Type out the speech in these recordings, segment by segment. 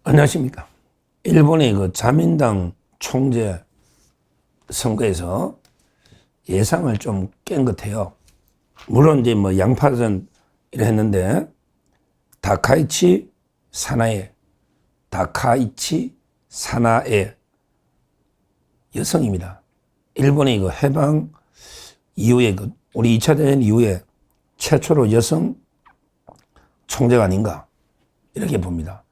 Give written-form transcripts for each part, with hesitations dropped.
안녕하십니까. 일본의 그 자민당 총재 선거에서 예상을 좀 깬 것 같아요. 물론 이제 뭐 양파전 이래 했는데 다카이치 사나에 여성입니다. 일본의 그 해방 이후에 우리 2차 대전 이후에 최초로 여성 총재가 아닌가 이렇게 봅니다.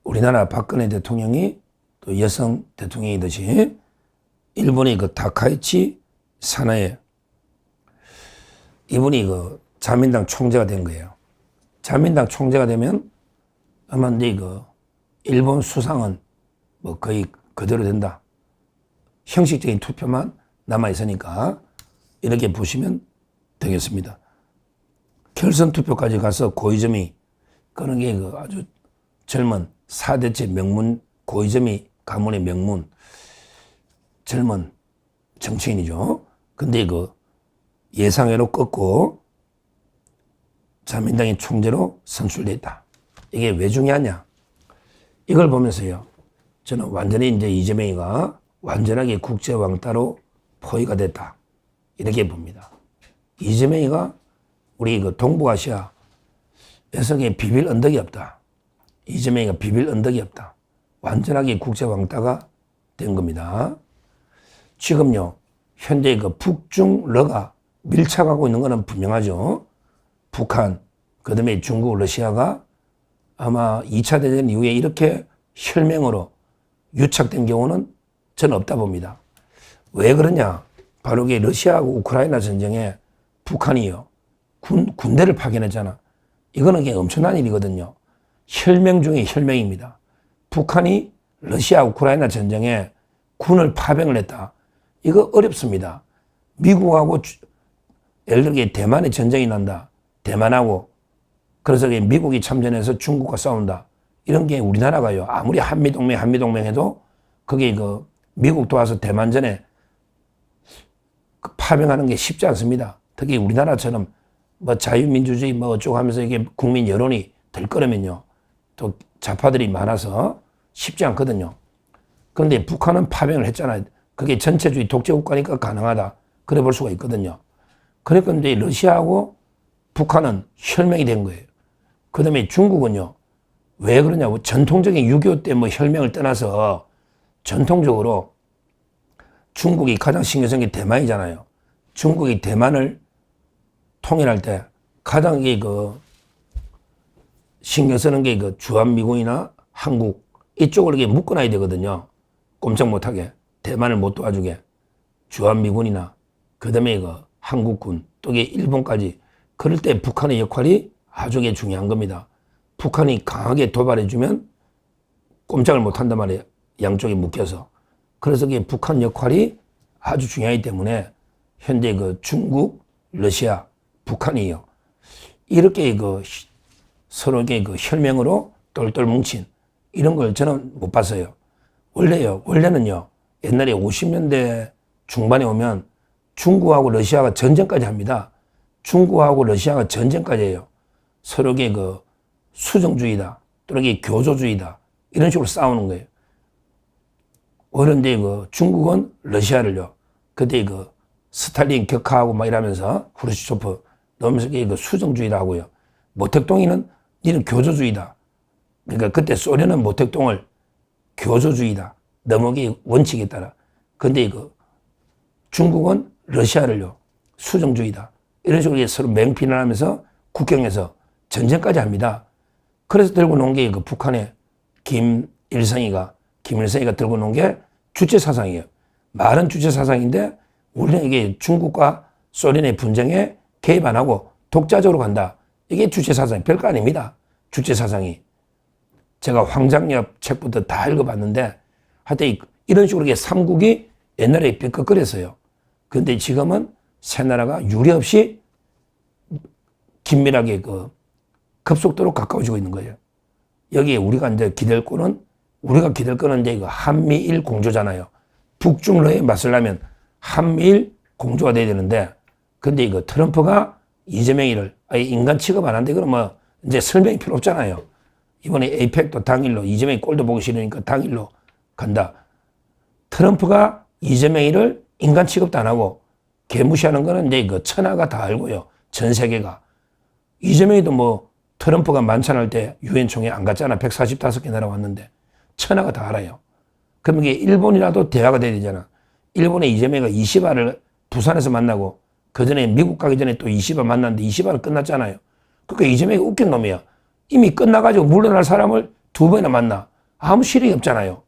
우리나라 박근혜 대통령이 또 여성 대통령이듯이 일본의 그 다카이치 사나에 이분이 그 자민당 총재가 된 거예요. 자민당 총재가 되면 아마 이제 그 일본 수상은 뭐 거의 그대로 된다. 형식적인 투표만 남아 있으니까 이렇게 보시면 되겠습니다. 결선 투표까지 가서 고의점이 그런 게 그 아주 젊은 4대째 명문 고의점이 가문의 명문 젊은 정치인이죠. 근데 그 예상외로 꺾고 자민당의 총재로 선출됐다. 이게 왜 중요하냐? 이걸 보면서요. 저는 완전히 이제 이재명이가 완전하게 국제 왕따로 포위가 됐다. 이렇게 봅니다. 이재명이가 우리 그 동북아시아 여성의 비빌 언덕이 없다. 이재명이가 비빌 언덕이 없다. 완전하게 국제 왕따가 된 겁니다. 지금요, 현재 그 북중러가 밀착하고 있는 것은 분명하죠. 북한, 그 다음에 중국, 러시아가 아마 2차 대전 이후에 이렇게 혈맹으로 유착된 경우는 저는 없다 봅니다. 왜 그러냐? 바로 이게 러시아하고 우크라이나 전쟁에 북한이요. 군대를 파견했잖아. 이거는 그냥 엄청난 일이거든요. 혈맹 중에 혈맹입니다. 북한이 러시아, 우크라이나 전쟁에 군을 파병을 했다. 이거 어렵습니다. 미국하고 예를 들게 대만에 전쟁이 난다. 대만하고 그래서 미국이 참전해서 중국과 싸운다. 이런 게 우리나라가요. 아무리 한미동맹 해도 그게 그 미국 도와서 대만전에 파병하는 게 쉽지 않습니다. 특히 우리나라처럼 뭐 자유민주주의 뭐 어쩌고 하면서 이게 국민 여론이 들끓으면요. 또 좌파들이 많아서 쉽지 않거든요. 그런데 북한은 파병을 했잖아요. 그게 전체주의 독재국가니까 가능하다. 그래 볼 수가 있거든요. 그러니까 이제 러시아하고 북한은 혈맹이 된 거예요. 그 다음에 중국은요. 왜 그러냐고 전통적인 6.25 때 뭐 혈맹을 떠나서 전통적으로 중국이 가장 신경 쓴 게 대만이잖아요. 중국이 대만을 통일할 때 가장 그 신경 쓰는 게 그 주한미군이나 한국 이쪽을 이렇게 묶어놔야 되거든요. 꼼짝 못하게 대만을 못 도와주게 주한미군이나 그 다음에 그 한국군 또 이게 일본까지 그럴 때 북한의 역할이 아주 중요한 겁니다. 북한이 강하게 도발해주면 꼼짝을 못한단 말이에요. 양쪽에 묶여서. 그래서 그게 북한 역할이 아주 중요하기 때문에 현재 그 중국, 러시아, 북한이요. 이렇게 그 서로에게 그 혈맹으로 똘똘 뭉친 이런 걸 저는 못 봤어요. 원래는요. 옛날에 50년대 중반에 오면 중국하고 러시아가 전쟁까지 합니다. 중국하고 러시아가 전쟁까지 해요. 서로에게 그 수정주의다. 또는 교조주의다. 이런 식으로 싸우는 거예요. 그런데 그 중국은 러시아를요. 그때 그 스탈린 격하하고 막 이러면서 후르시초프 넣으면서 그 수정주의다 하고요. 모택동이는 니는 교조주의다. 그러니까 그때 소련은 모택동을 교조주의다. 넘어기 원칙에 따라. 근데 그 중국은 러시아를요. 수정주의다. 이런 식으로 서로 맹비난하면서 국경에서 전쟁까지 합니다. 그래서 들고 놓은 게 그 북한의 김일성이가 들고 놓은 게 주체사상이에요. 말은 주체사상인데 우리는 이게 중국과 소련의 분쟁에 개입 안 하고 독자적으로 간다. 이게 주체사상, 별거 아닙니다. 주체사상이. 제가 황장엽 책부터 다 읽어봤는데 하여튼 이런 식으로 삼국이 옛날에 삐걱거렸어요. 그런데 지금은 세 나라가 유례 없이 긴밀하게 그 급속도로 가까워지고 있는 거예요. 여기에 우리가 이제 기댈 거는 이제 이거 한미일 공조잖아요. 북중러에 맞서려면 한미일 공조가 돼야 되는데, 근데 이거 트럼프가 이재명이를 아예 인간 취급 안 한대. 그러면 이제 설명이 필요 없잖아요. 이번에 에이펙도 당일로 이재명이 꼴도 보기 싫으니까 당일로 간다. 트럼프가 이재명이를 인간 취급도 안 하고 개무시하는 거는 이제 그 천하가 다 알고요. 전 세계가. 이재명이도 뭐 트럼프가 만찬할 때 유엔 총회 안 갔잖아. 145개 나라 왔는데 천하가 다 알아요. 그러면 이게 일본이라도 대화가 돼야 되잖아. 일본의 이재명이가 이시바를 부산에서 만나고 그 전에 미국 가기 전에 또 이시바 만났는데 이시바는 끝났잖아요. 그러니까 이재명이 웃긴 놈이야. 이미 끝나가지고 물러날 사람을 두 번이나 만나. 아무 실익이 없잖아요.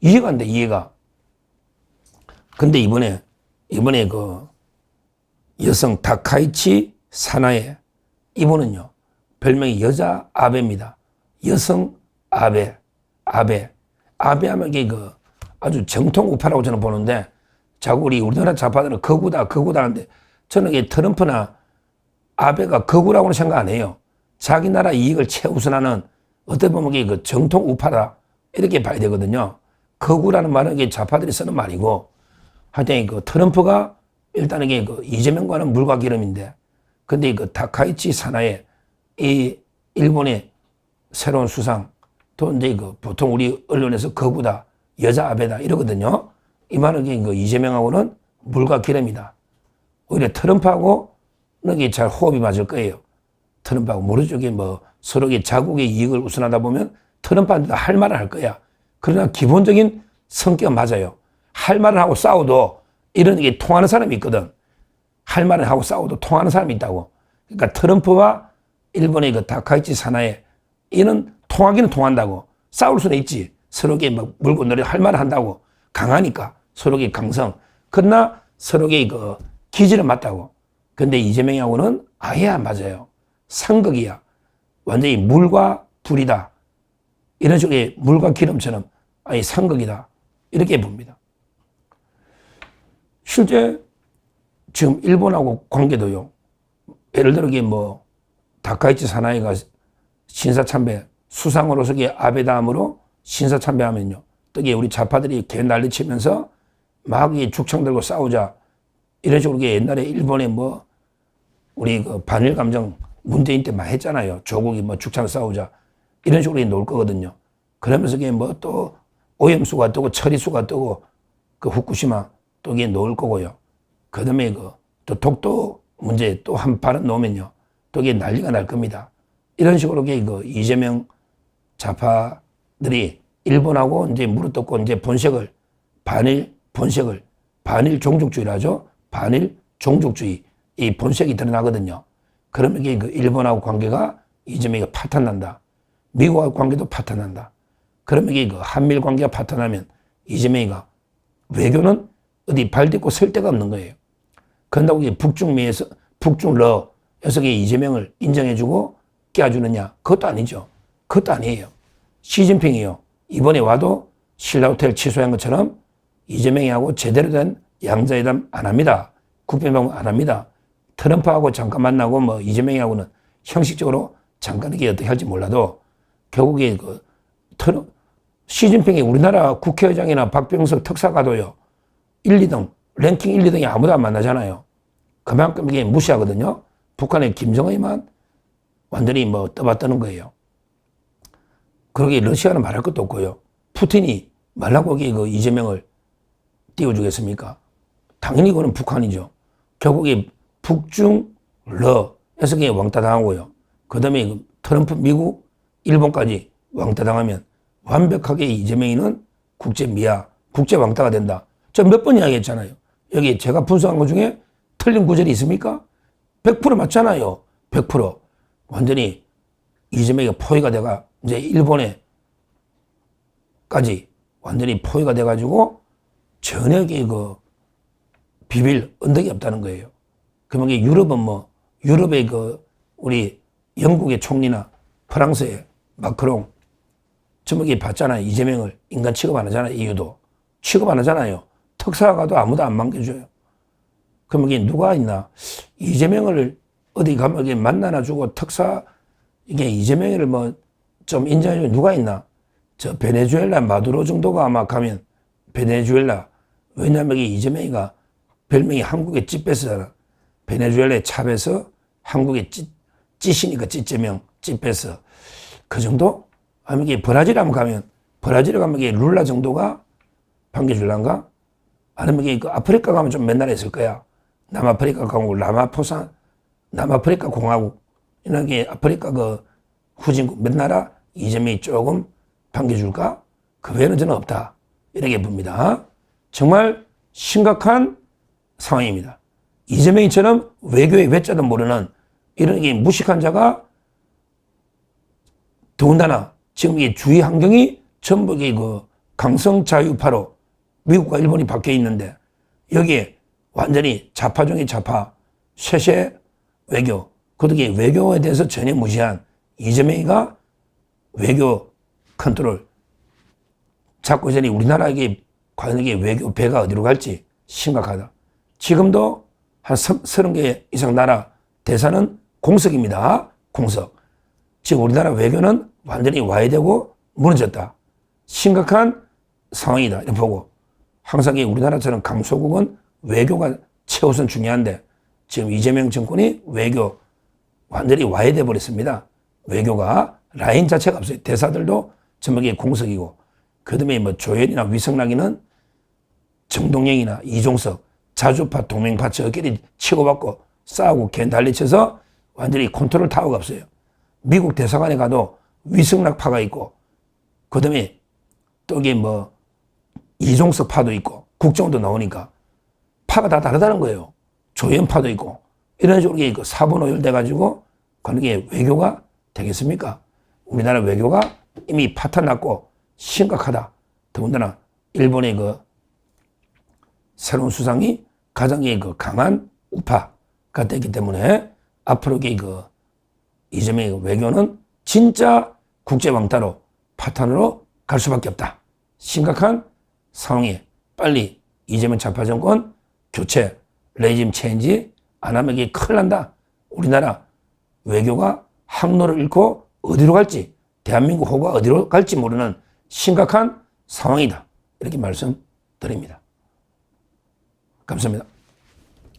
이해가 안 돼, 이해가. 근데 이번에 그 여성 다카이치 사나에 이분은요, 별명이 여자 아베입니다. 여성 아베. 아베 하면 이게 그 아주 정통 우파라고 저는 보는데 자꾸 우리나라 좌파들은 거구다 하는데 저는 이게 트럼프나 아베가 거구라고는 생각 안 해요. 자기 나라 이익을 최우선하는 어떻게 보면 이게 그 정통 우파다 이렇게 봐야 되거든요. 거구라는 말은 이게 좌파들이 쓰는 말이고 하여튼 그 트럼프가 일단 이게 그 이재명과는 물과 기름인데 근데 그 다카이치 사나에 이 일본의 새로운 수상 또 이제 그 보통 우리 언론에서 거구다 여자 아베다 이러거든요. 이 말은 그 이재명하고는 물과 기름이다. 오히려 트럼프하고는 이게 잘 호흡이 맞을 거예요. 트럼프하고 모르죠. 뭐 서로 자국의 이익을 우선하다 보면 트럼프한테도 할 말을 할 거야. 그러나 기본적인 성격 맞아요. 할 말을 하고 싸워도 이런 게 통하는 사람이 있거든. 할 말을 하고 싸워도 통하는 사람이 있다고. 그러니까 트럼프와 일본의 그 다카이치 사나에 이는 통하기는 통한다고. 싸울 수는 있지. 서로에게 막 물고 늘어 할 말을 한다고. 강하니까. 서로에게 강성. 그러나 서로에게 그 기질은 맞다고. 근데 이재명하고는 아예 안 맞아요. 상극이야. 완전히 물과 불이다. 이런 식의 물과 기름처럼 아예 상극이다. 이렇게 봅니다. 실제 지금 일본하고 관계도요. 예를 들어 뭐 다카이치 사나이가 신사참배 수상으로서 아베 다음으로 신사참배하면요. 또 우리 좌파들이 개 난리치면서 막 죽창 들고 싸우자 이런 식으로 옛날에 일본에 뭐 우리 그 반일 감정 문재인 때 많이 했잖아요. 조국이 뭐 죽창 싸우자 이런 식으로 놓을 거거든요. 그러면서 뭐 또 오염수가 뜨고 처리수가 뜨고 그 후쿠시마 또 놓을 거고요. 그 다음에 또 독도 문제 또 한 발은 놓으면요. 또 난리가 날 겁니다. 이런 식으로 이재명 좌파들이 일본하고 이제 무릎 이제 본색을 반일 종족주의라죠. 반일 종족주의 이 본색이 드러나거든요. 그러면 이게 일본하고 관계가 이재명이 파탄난다. 미국하고 관계도 파탄난다. 그러면 이게 한미일 관계가 파탄나면 이재명이가 외교는 어디 발 딛고 설 데가 없는 거예요. 그런다고 북중미에서 북중러에서 이재명을 인정해주고 깨워주느냐? 그것도 아니죠. 그것도 아니에요. 시진핑이요. 이번에 와도 신라호텔 취소한 것처럼 이재명이하고 제대로 된 양자회담 안 합니다. 국빈방문 안 합니다. 트럼프하고 잠깐 만나고 뭐 이재명이하고는 형식적으로 잠깐 이게 어떻게 할지 몰라도 결국에 시진핑이 우리나라 국회의장이나 박병석 특사가도요. 1, 2등, 랭킹 1, 2등이 아무도 안 만나잖아요. 그만큼 이게 무시하거든요. 북한의 김정은이만 완전히 뭐 떠받드는 거예요. 그러게 러시아는 말할 것도 없고요. 푸틴이 말라고 이재명을 띄워주겠습니까? 당연히 그거는 북한이죠. 결국에 북중러에서 왕따 당하고요. 그 다음에 트럼프, 미국, 일본까지 왕따 당하면 완벽하게 이재명이는 국제 왕따가 된다. 저 몇 번 이야기했잖아요. 여기 제가 분석한 것 중에 틀린 구절이 있습니까? 100% 맞잖아요. 100%. 완전히 이재명이가 포위가 돼가 이제 일본에까지 완전히 포위가 돼가지고 전혀 비빌 언덕이 없다는 거예요. 그러면 유럽은 유럽의 우리 영국의 총리나 프랑스의 마크롱 전부 봤잖아요. 이재명을 인간 취급 안 하잖아요. 이유도 취급 안 하잖아요. 특사가도 아무도 안 맡겨줘요. 그러면 누가 있나? 이재명을 어디 가면 만나나 주고 이재명을 좀 인정해주는 누가 있나? 저 베네수엘라 마두로 정도가 아마 가면 베네수엘라. 왜냐하면 이재명이가 별명이 한국의 찌빼스잖아. 베네수엘라의 찹에서 한국의 찌시니까 찌재명, 찌빼스. 그 정도? 아니면 이게 브라질에 가면 이게 룰라 정도가 반겨줄란가? 아니면 이게 그 아프리카 가면 좀 맨날 했을 거야. 남아프리카 공화국, 남아프리카 공화국, 이런 게 아프리카 그 후진국 몇 나라 이재명이 조금 반겨줄까? 그 외에는 저는 없다. 이렇게 봅니다. 정말 심각한 상황입니다. 이재명이처럼 외교의 외자도 모르는 이런 게 무식한 자가 더군다나 지금 이 주위 환경이 전부 그 강성자유파로 미국과 일본이 바뀌어 있는데 여기에 완전히 좌파 중에 좌파, 쇠쇠 외교, 그렇게 외교에 대해서 전혀 무시한 이재명이가 외교 컨트롤 잡고 있으니 우리나라에게 과연 이게 외교 배가 어디로 갈지 심각하다. 지금도 한 30개 이상 나라 대사는 공석입니다. 공석. 지금 우리나라 외교는 완전히 와해되고 무너졌다. 심각한 상황이다. 이렇게 보고 항상 우리나라처럼 강소국은 외교가 최우선 중요한데 지금 이재명 정권이 외교 완전히 와해돼 버렸습니다. 외교가 라인 자체가 없어요. 대사들도 전부 공석이고 그다음에 뭐 조현이나 위성락이는 정동영이나 이종석 자주파 동맹파 저끼리 치고받고 싸우고 개 난리쳐서 완전히 컨트롤 타워가 없어요. 미국 대사관에 가도 위성락파가 있고 그다음에 또 이게 뭐 이종석 파도 있고 국정도 나오니까 파가 다 다르다는 거예요. 조연파도 있고 이런 식으로 이게 사분오열돼 가지고 그런 게 외교가 되겠습니까? 우리나라 외교가 이미 파탄 났고 심각하다. 더군다나 일본의 그 새로운 수상이 가장 그 강한 우파가 됐기 때문에 앞으로 그 이재명의 외교는 진짜 국제왕따로 파탄으로 갈 수밖에 없다. 심각한 상황에 빨리 이재명 좌파 정권 교체, 레짐 체인지 안 하면 이게 큰일 난다. 우리나라 외교가 항로를 잃고 어디로 갈지, 대한민국 호가 어디로 갈지 모르는 심각한 상황이다. 이렇게 말씀드립니다. 감사합니다.